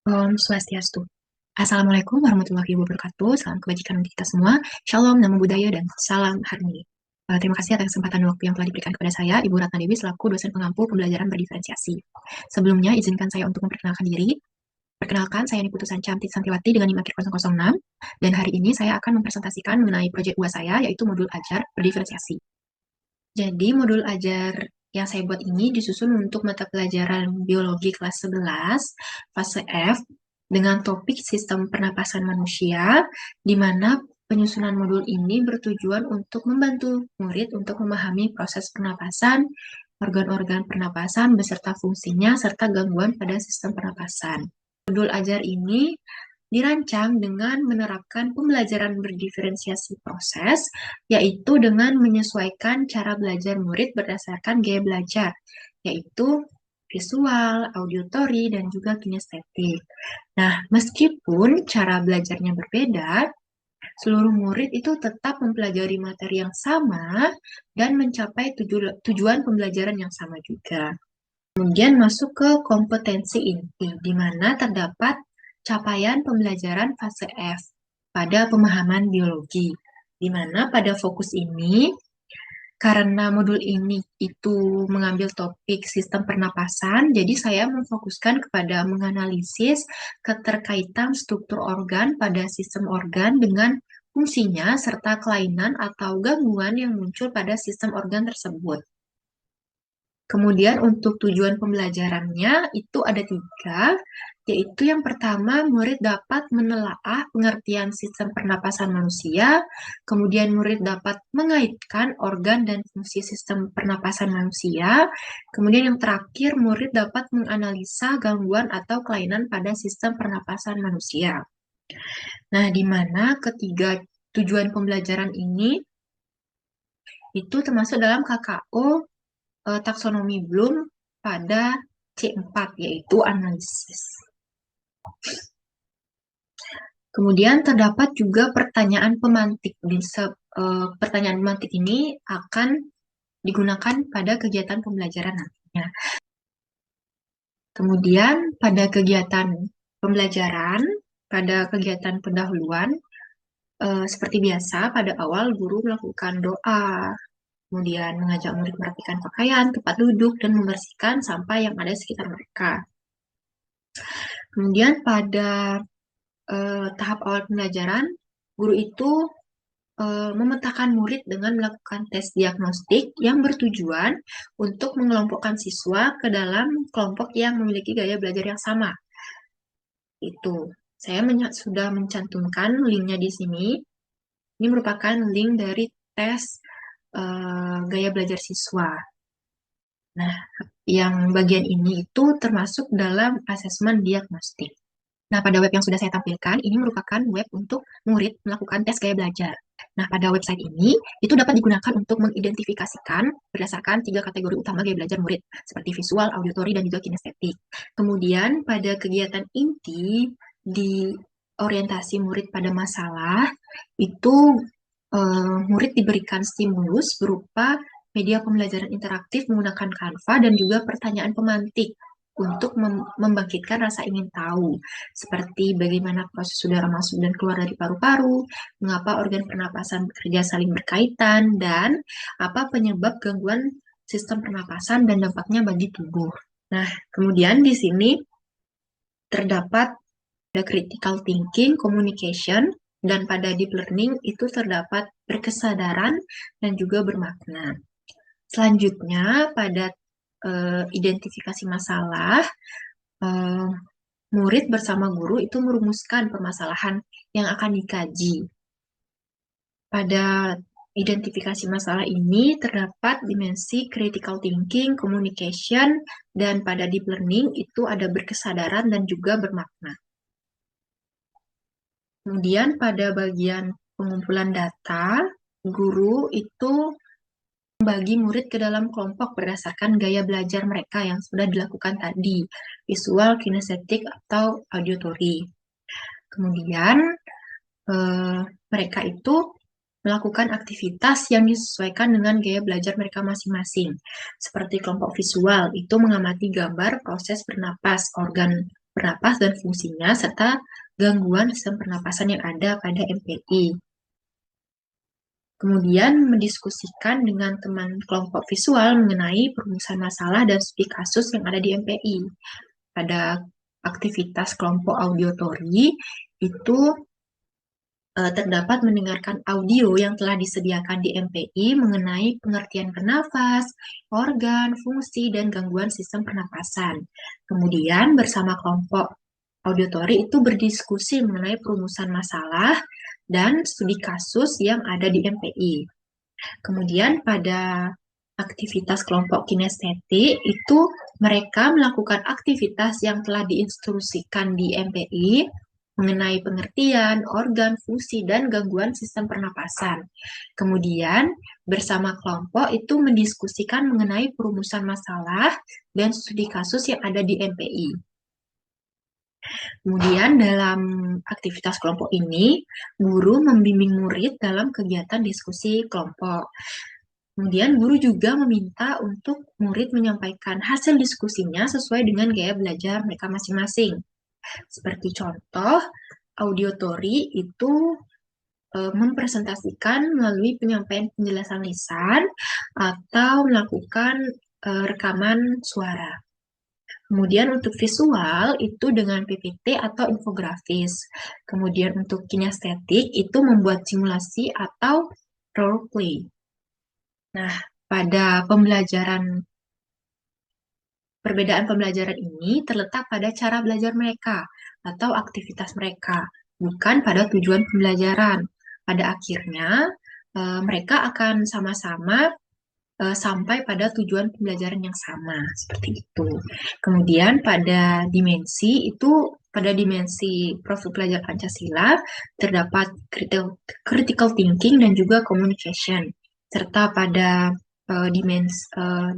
Om Swastiastu. Assalamualaikum warahmatullahi wabarakatuh. Salam kebajikan untuk kita semua. Shalom, namo buddhaya, dan salam harmoni. Terima kasih atas kesempatan dan waktu yang telah diberikan kepada saya, Ibu Ratna Dewi, selaku dosen pengampu pembelajaran berdiferensiasi. Sebelumnya, izinkan saya untuk memperkenalkan diri. Perkenalkan, saya Niputu Cantik Santiwati dengan NIM akhir 006, dan hari ini saya akan mempresentasikan mengenai proyek UAS saya, yaitu modul ajar berdiferensiasi. Jadi, modul ajar yang saya buat ini disusun untuk mata pelajaran biologi kelas 11, fase F, dengan topik sistem pernapasan manusia, di mana penyusunan modul ini bertujuan untuk membantu murid untuk memahami proses pernapasan, organ-organ pernapasan, beserta fungsinya, serta gangguan pada sistem pernapasan. Modul ajar ini dirancang dengan menerapkan pembelajaran berdiferensiasi proses, yaitu dengan menyesuaikan cara belajar murid berdasarkan gaya belajar, yaitu visual, auditory, dan juga kinestetik. Nah, meskipun cara belajarnya berbeda, seluruh murid itu tetap mempelajari materi yang sama dan mencapai tujuan pembelajaran yang sama juga. Kemudian masuk ke kompetensi inti, di mana terdapat capaian pembelajaran fase F pada pemahaman biologi. Di mana pada fokus ini, karena modul ini itu mengambil topik sistem pernapasan, jadi saya memfokuskan kepada menganalisis keterkaitan struktur organ pada sistem organ dengan fungsinya serta kelainan atau gangguan yang muncul pada sistem organ tersebut. Kemudian untuk tujuan pembelajarannya itu ada 3, yaitu yang pertama murid dapat menelaah pengertian sistem pernapasan manusia, kemudian murid dapat mengaitkan organ dan fungsi sistem pernapasan manusia, kemudian yang terakhir murid dapat menganalisa gangguan atau kelainan pada sistem pernapasan manusia. Nah, di mana ketiga tujuan pembelajaran ini itu termasuk dalam KKO taksonomi Bloom pada C4, yaitu analisis. Kemudian terdapat juga pertanyaan pemantik. Pertanyaan pemantik ini akan digunakan pada kegiatan pembelajaran nantinya. Kemudian pada kegiatan pembelajaran, pada kegiatan pendahuluan, seperti biasa pada awal guru melakukan doa, kemudian mengajak murid merapikan pakaian, tempat duduk, dan membersihkan sampah yang ada di sekitar mereka. Kemudian pada tahap awal pembelajaran, guru itu memetakan murid dengan melakukan tes diagnostik yang bertujuan untuk mengelompokkan siswa ke dalam kelompok yang memiliki gaya belajar yang sama. Itu, saya sudah mencantumkan linknya di sini. Ini merupakan link dari tes gaya belajar siswa. Nah, yang bagian ini itu termasuk dalam asesmen diagnostik. Nah, pada web yang sudah saya tampilkan, ini merupakan web untuk murid melakukan tes gaya belajar. Nah, pada website ini, itu dapat digunakan untuk mengidentifikasikan berdasarkan 3 kategori utama gaya belajar murid, seperti visual, auditory, dan juga kinestetik. Kemudian, pada kegiatan inti di orientasi murid pada masalah, itu murid diberikan stimulus berupa media pembelajaran interaktif menggunakan Canva dan juga pertanyaan pemantik untuk membangkitkan rasa ingin tahu, seperti bagaimana proses udara masuk dan keluar dari paru-paru, mengapa organ pernapasan bekerja saling berkaitan, dan apa penyebab gangguan sistem pernapasan dan dampaknya bagi tubuh. Nah, kemudian di sini terdapat ada critical thinking, communication, dan pada deep learning itu terdapat berkesadaran dan juga bermakna. Selanjutnya, pada identifikasi masalah, murid bersama guru itu merumuskan permasalahan yang akan dikaji. Pada identifikasi masalah ini terdapat dimensi critical thinking, communication, dan pada deep learning itu ada berkesadaran dan juga bermakna. Kemudian pada bagian pengumpulan data, guru itu membagi murid ke dalam kelompok berdasarkan gaya belajar mereka yang sudah dilakukan tadi, visual, kinestetik, atau auditory. Kemudian, mereka itu melakukan aktivitas yang disesuaikan dengan gaya belajar mereka masing-masing. Seperti kelompok visual, itu mengamati gambar proses bernapas organ bernapas dan fungsinya, serta gangguan sistem pernapasan yang ada pada MPI. Kemudian mendiskusikan dengan teman kelompok visual mengenai perumusan masalah dan studi kasus yang ada di MPI. Pada aktivitas kelompok audiotori itu terdapat mendengarkan audio yang telah disediakan di MPI mengenai pengertian bernafas, organ, fungsi, dan gangguan sistem pernapasan. Kemudian bersama kelompok auditori itu berdiskusi mengenai perumusan masalah dan studi kasus yang ada di MPI. Kemudian pada aktivitas kelompok kinestetik itu mereka melakukan aktivitas yang telah diinstruksikan di MPI mengenai pengertian, organ, fungsi, dan gangguan sistem pernapasan. Kemudian bersama kelompok itu mendiskusikan mengenai perumusan masalah dan studi kasus yang ada di MPI. Kemudian dalam aktivitas kelompok ini, guru membimbing murid dalam kegiatan diskusi kelompok. Kemudian guru juga meminta untuk murid menyampaikan hasil diskusinya sesuai dengan gaya belajar mereka masing-masing. Seperti contoh, audiotori itu mempresentasikan melalui penyampaian penjelasan lisan atau melakukan rekaman suara. Kemudian untuk visual itu dengan PPT atau infografis. Kemudian untuk kinestetik itu membuat simulasi atau role play. Nah, pada perbedaan pembelajaran ini terletak pada cara belajar mereka atau aktivitas mereka, bukan pada tujuan pembelajaran. Pada akhirnya, mereka akan sama-sama sampai pada tujuan pembelajaran yang sama, seperti itu. Kemudian pada dimensi profil pelajar Pancasila terdapat critical thinking dan juga communication, serta pada dimensi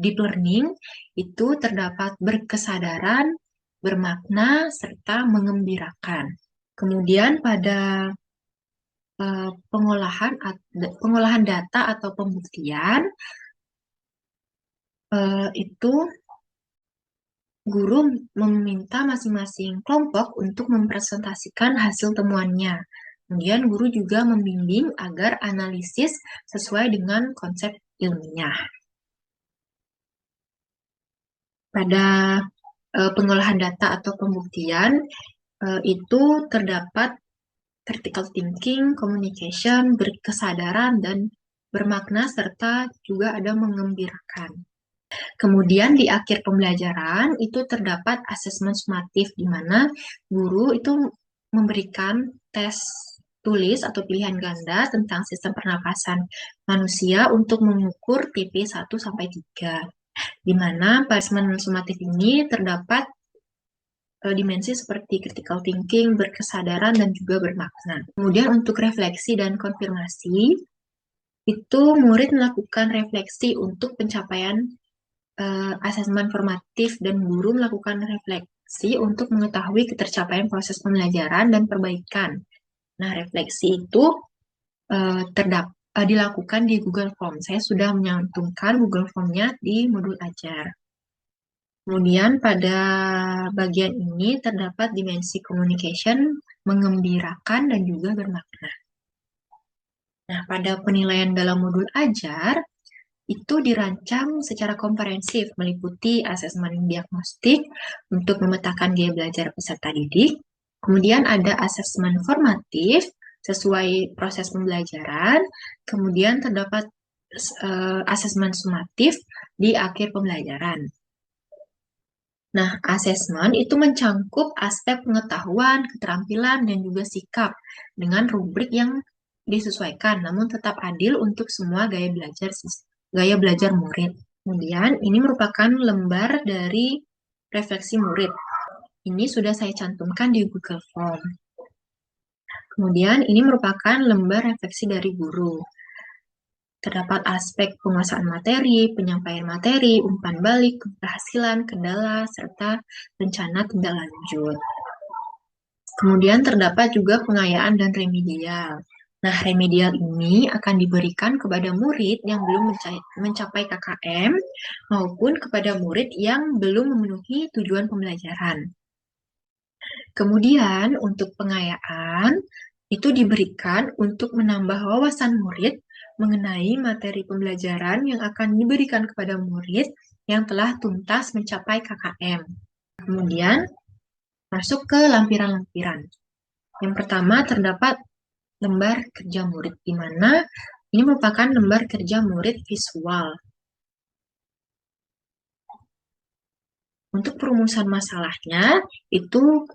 deep learning itu terdapat berkesadaran, bermakna, serta mengembirakan. Kemudian pada pengolahan data atau pembuktian itu guru meminta masing-masing kelompok untuk mempresentasikan hasil temuannya. Kemudian guru juga membimbing agar analisis sesuai dengan konsep ilmiah. Pada pengolahan data atau pembuktian itu terdapat critical thinking, communication, berkesadaran, dan bermakna, serta juga ada mengembirakan. Kemudian di akhir pembelajaran itu terdapat asesmen sumatif di mana guru itu memberikan tes tulis atau pilihan ganda tentang sistem pernapasan manusia untuk mengukur TP 1 sampai 3. Di mana asesmen sumatif ini terdapat dimensi seperti critical thinking, berkesadaran, dan juga bermakna. Kemudian untuk refleksi dan konfirmasi, itu murid melakukan refleksi untuk pencapaian asesmen formatif dan guru melakukan refleksi untuk mengetahui ketercapaian proses pembelajaran dan perbaikan. Nah, refleksi itu dilakukan di Google Form. Saya sudah menyantumkan Google Form-nya di modul ajar. Kemudian pada bagian ini terdapat dimensi communication, mengembirakan, dan juga bermakna. Nah, pada penilaian dalam modul ajar, itu dirancang secara komprehensif, meliputi asesmen diagnostik untuk memetakan gaya belajar peserta didik. Kemudian ada asesmen formatif sesuai proses pembelajaran. Kemudian terdapat asesmen sumatif di akhir pembelajaran. Nah, asesmen itu mencangkup aspek pengetahuan, keterampilan, dan juga sikap dengan rubrik yang disesuaikan, namun tetap adil untuk semua gaya belajar murid. Kemudian, ini merupakan lembar dari refleksi murid. Ini sudah saya cantumkan di Google Form. Kemudian, ini merupakan lembar refleksi dari guru. Terdapat aspek penguasaan materi, penyampaian materi, umpan balik, keberhasilan, kendala, serta rencana tindak lanjut. Kemudian terdapat juga pengayaan dan remedial. Nah, remedial ini akan diberikan kepada murid yang belum mencapai KKM maupun kepada murid yang belum memenuhi tujuan pembelajaran. Kemudian untuk pengayaan itu diberikan untuk menambah wawasan murid mengenai materi pembelajaran yang akan diberikan kepada murid yang telah tuntas mencapai KKM. Kemudian masuk ke lampiran-lampiran. Yang pertama terdapat lembar kerja murid, di mana ini merupakan lembar kerja murid visual. Untuk perumusan masalahnya, itu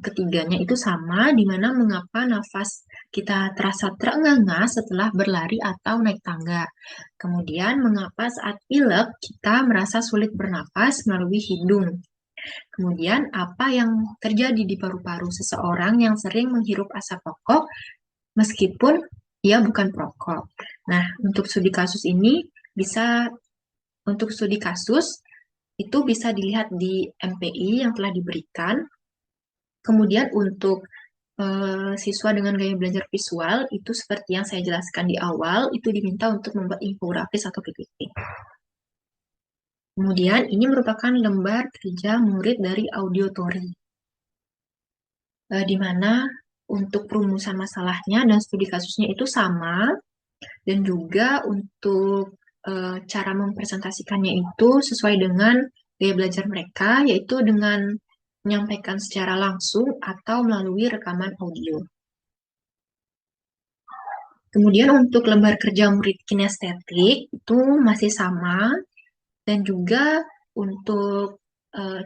ketiganya itu sama, di mana mengapa nafas kita terasa terengah-engah setelah berlari atau naik tangga. Kemudian, mengapa saat pilek kita merasa sulit bernapas melalui hidung. Kemudian, apa yang terjadi di paru-paru seseorang yang sering menghirup asap rokok meskipun ia bukan perokok. Nah, untuk studi kasus ini untuk studi kasus itu bisa dilihat di MPI yang telah diberikan. Kemudian untuk siswa dengan gaya belajar visual, itu seperti yang saya jelaskan di awal, itu diminta untuk membuat infografis atau PPT. Kemudian ini merupakan lembar kerja murid dari audiotori, di mana untuk perumusan masalahnya dan studi kasusnya itu sama, dan juga untuk cara mempresentasikannya itu sesuai dengan gaya belajar mereka, yaitu dengan menyampaikan secara langsung atau melalui rekaman audio. Kemudian untuk lembar kerja murid kinestetik itu masih sama, dan juga untuk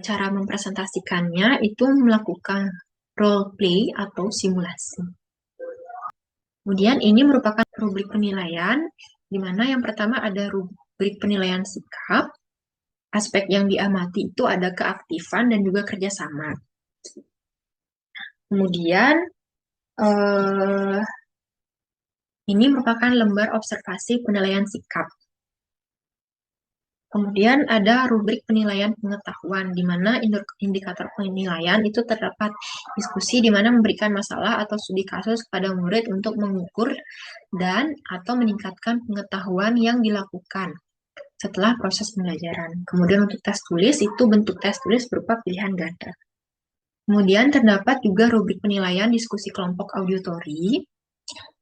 cara mempresentasikannya itu melakukan role play atau simulasi. Kemudian ini merupakan rubrik penilaian, di mana yang pertama ada rubrik penilaian sikap. Aspek yang diamati itu ada keaktifan dan juga kerjasama. Kemudian ini merupakan lembar observasi penilaian sikap. Kemudian ada rubrik penilaian pengetahuan, di mana indikator penilaian itu terdapat diskusi di mana memberikan masalah atau studi kasus kepada murid untuk mengukur dan atau meningkatkan pengetahuan yang dilakukan setelah proses pembelajaran. Kemudian untuk tes tulis, itu bentuk tes tulis berupa pilihan ganda. Kemudian terdapat juga rubrik penilaian diskusi kelompok auditori,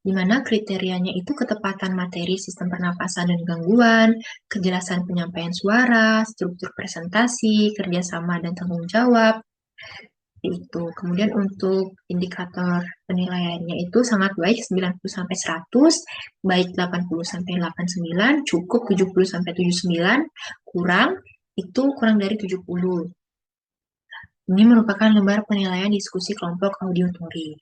di mana kriterianya itu ketepatan materi sistem pernapasan dan gangguan, kejelasan penyampaian suara, struktur presentasi, kerjasama dan tanggung jawab. Itu. Kemudian untuk indikator penilaiannya itu sangat baik 90-100, baik 80-89, cukup 70-79, kurang itu kurang dari 70. Ini merupakan lembar penilaian diskusi kelompok auditori.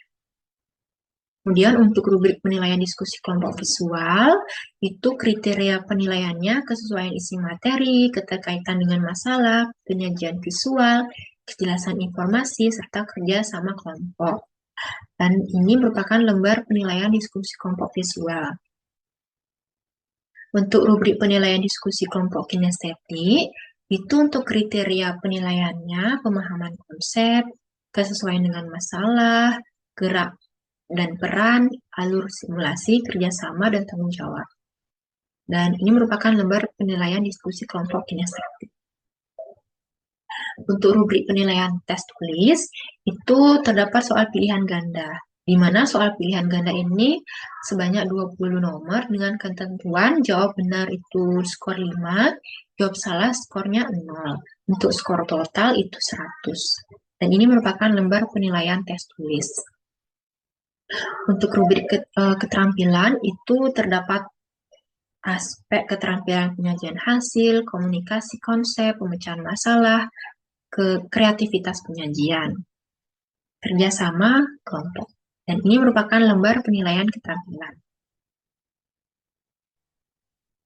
Kemudian untuk rubrik penilaian diskusi kelompok visual, itu kriteria penilaiannya kesesuaian isi materi, keterkaitan dengan masalah, penyajian visual, kejelasan informasi, serta kerja sama kelompok. Dan ini merupakan lembar penilaian diskusi kelompok visual. Untuk rubrik penilaian diskusi kelompok kinestetik, itu untuk kriteria penilaiannya, pemahaman konsep, kesesuaian dengan masalah, gerak dan peran, alur simulasi, kerjasama, dan tanggung jawab. Dan ini merupakan lembar penilaian diskusi kelompok kinestetik. Untuk rubrik penilaian tes tulis, itu terdapat soal pilihan ganda, di mana soal pilihan ganda ini sebanyak 20 nomor dengan ketentuan jawab benar itu skor 5, jawab salah skornya 0. Untuk skor total itu 100. Dan ini merupakan lembar penilaian tes tulis. Untuk rubrik keterampilan itu terdapat aspek keterampilan penyajian hasil, komunikasi konsep, pemecahan masalah, kreativitas penyajian, kerjasama kelompok. Dan ini merupakan lembar penilaian keterampilan.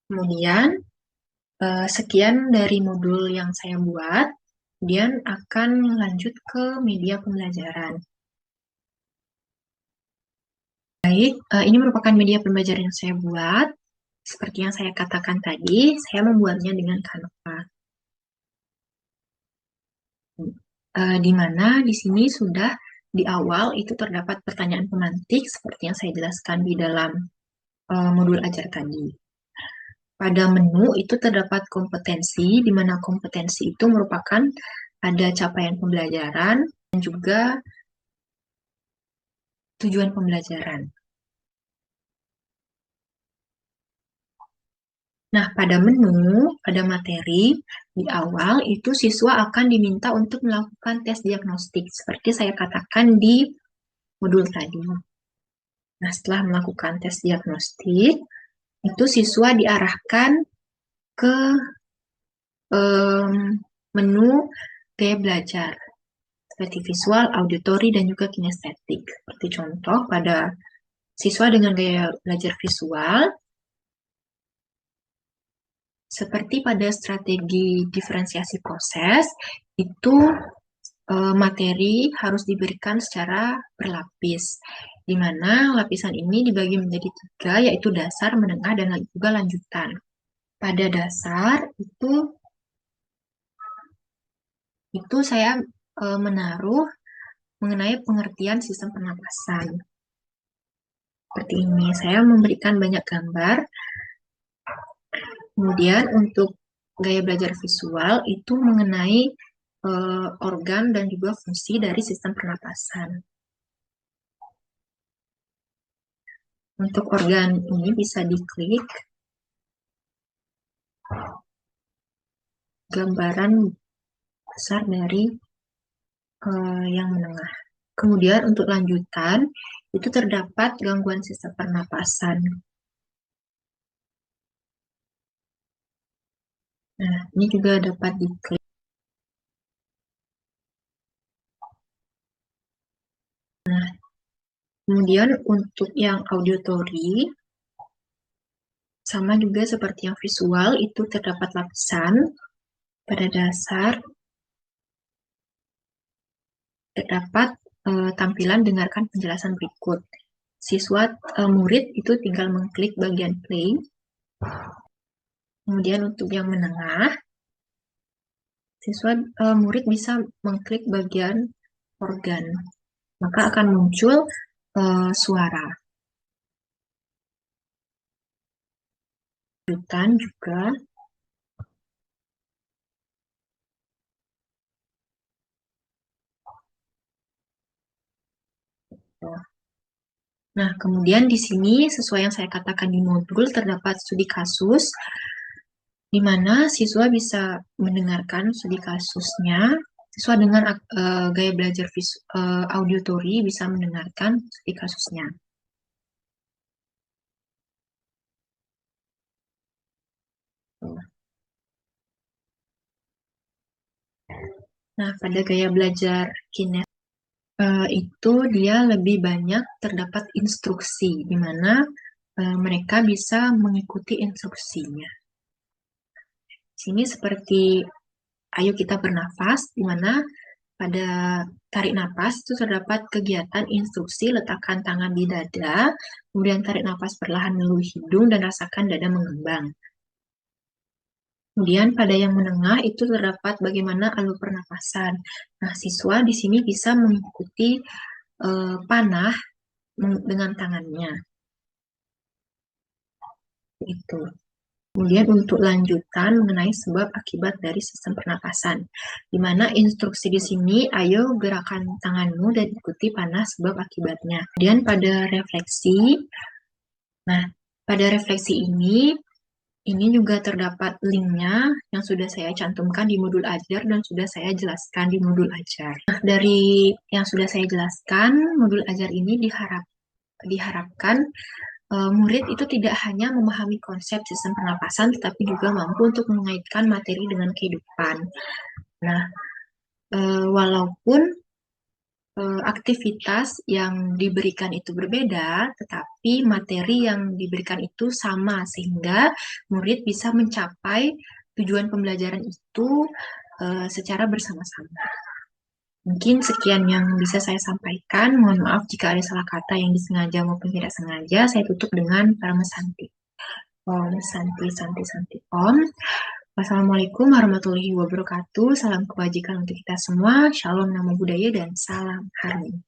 Kemudian, sekian dari modul yang saya buat. Kemudian akan lanjut ke media pembelajaran. Baik, ini merupakan media pembelajaran yang saya buat. Seperti yang saya katakan tadi, saya membuatnya dengan Canva. Di mana di sini sudah di awal itu terdapat pertanyaan pemantik seperti yang saya jelaskan di dalam modul ajar tadi. Pada menu itu terdapat kompetensi, di mana kompetensi itu merupakan ada capaian pembelajaran, dan juga tujuan pembelajaran. Nah, pada menu, pada materi, di awal itu siswa akan diminta untuk melakukan tes diagnostik, seperti saya katakan di modul tadi. Nah, setelah melakukan tes diagnostik, itu siswa diarahkan ke menu gaya belajar, seperti visual, auditori, dan juga kinestetik. Seperti contoh, pada siswa dengan gaya belajar visual, seperti pada strategi diferensiasi proses, itu materi harus diberikan secara berlapis, di mana lapisan ini dibagi menjadi 3, yaitu dasar, menengah, dan juga lanjutan. Pada dasar itu saya menaruh mengenai pengertian sistem pernapasan. Seperti ini, saya memberikan banyak gambar. Kemudian untuk gaya belajar visual itu mengenai organ dan juga fungsi dari sistem pernapasan. Untuk organ ini bisa diklik gambaran besar dari yang menengah. Kemudian untuk lanjutan, itu terdapat gangguan sistem pernapasan. Nah, ini juga dapat diklik. Nah, kemudian untuk yang auditory, sama juga seperti yang visual, itu terdapat lapisan. Pada dasar, terdapat tampilan dengarkan penjelasan berikut. Siswa murid itu tinggal mengklik bagian play. Kemudian untuk yang menengah, siswa murid bisa mengklik bagian organ. Maka akan muncul suara. Lanjutan juga. Nah, kemudian di sini sesuai yang saya katakan di modul terdapat studi kasus di mana siswa bisa mendengarkan studi kasusnya. Siswa dengan gaya belajar auditory bisa mendengarkan studi kasusnya. Nah, pada gaya belajar kinesis itu dia lebih banyak terdapat instruksi, di mana mereka bisa mengikuti instruksinya. Sini seperti ayo kita bernafas, di mana pada tarik nafas itu terdapat kegiatan instruksi letakkan tangan di dada, kemudian tarik nafas perlahan melalui hidung dan rasakan dada mengembang. Kemudian pada yang menengah itu terdapat bagaimana alur pernapasan. Nah, siswa di sini bisa mengikuti panah dengan tangannya. Itu. Kemudian untuk lanjutan mengenai sebab akibat dari sistem pernapasan, di mana instruksi di sini, ayo gerakan tanganmu dan ikuti panah sebab akibatnya. Kemudian pada refleksi, nah pada refleksi ini juga terdapat linknya yang sudah saya cantumkan di modul ajar dan sudah saya jelaskan di modul ajar. Nah, dari yang sudah saya jelaskan, modul ajar ini diharapkan murid itu tidak hanya memahami konsep sistem pernapasan, tetapi juga mampu untuk mengaitkan materi dengan kehidupan. Nah, walaupun aktivitas yang diberikan itu berbeda, tetapi materi yang diberikan itu sama, sehingga murid bisa mencapai tujuan pembelajaran itu secara bersama-sama. Mungkin sekian yang bisa saya sampaikan. Mohon maaf jika ada salah kata yang disengaja maupun tidak sengaja. Saya tutup dengan Parama Santi. Om Santi Santi Santi Om. Wassalamualaikum warahmatullahi wabarakatuh. Salam kebajikan untuk kita semua. Shalom, namo buddhaya, dan salam harmoni.